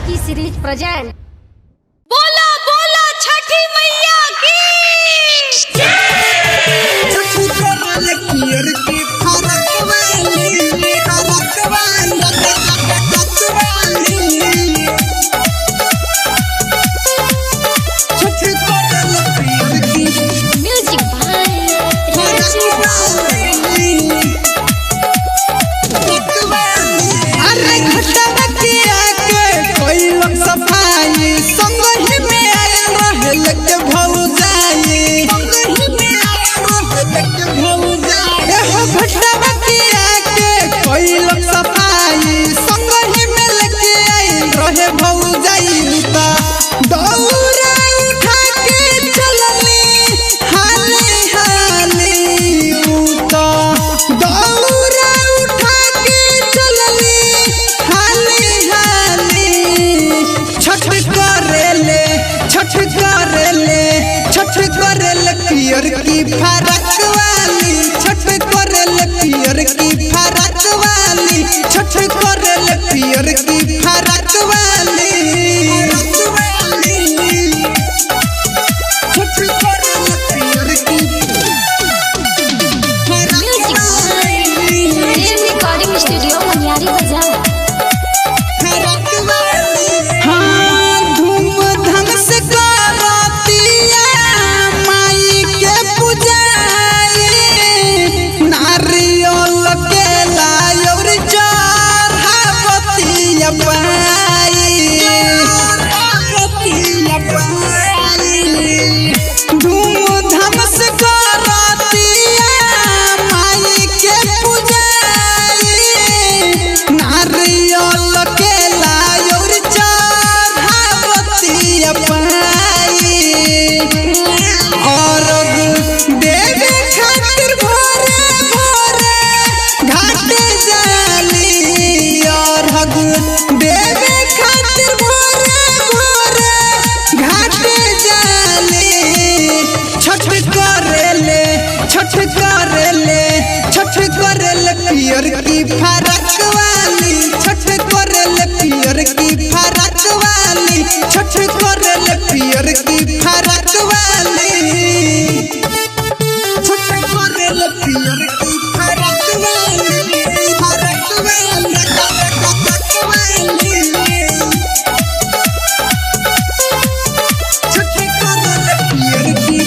की series present. बोला बोला छठी मैया की म्यूजिक सफाई संग ही में आयल रहे लगे भौजाई भट्टावतिया के कोई लोग सफाई संग ही में लगे आयल रहे भौजाई दौरा उठा के चलनी हाली हाली दौरा उठा के चलनी हाली हाली छठ करेले पियर की फरक वाली छठ करेले पियर की फरक वाली छठ करेले पियर की फरक वाली छठ करेले पियर की रिकॉर्डिंग स्टूडियो मनियारी बाजार। छठ करेले पियर की फरक वाली छठ करेले पियर की फरक वाली छठ करेले पियर की फरक वाली छठ करेले पियर की फरक वाली फरक वाली छठ करेले पियर की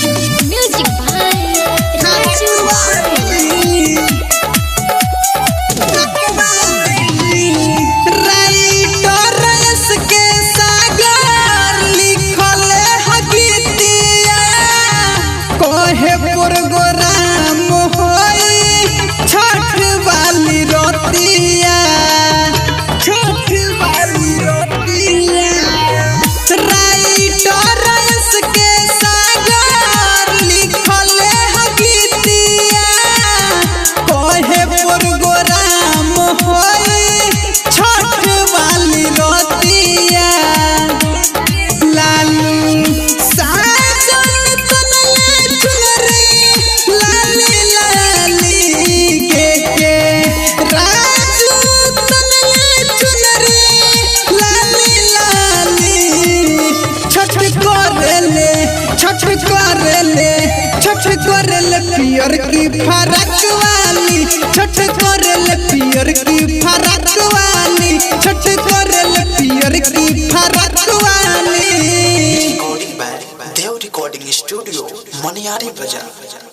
म्यूजिक प्रोग्राम होई छठ वाली रोटिया छठ वाली रोटिया राइटर के सागर लिखल है गीतिया कोहे प्रोग्राम होई छठ वाली रोटिया लालू छठ करेले पियर की फरक वाली छठ करेले पियर की फरक वाली छठ करेले पियर की फरक वाली। देव रिकॉर्डिंग स्टूडियो मनियारी बाजार।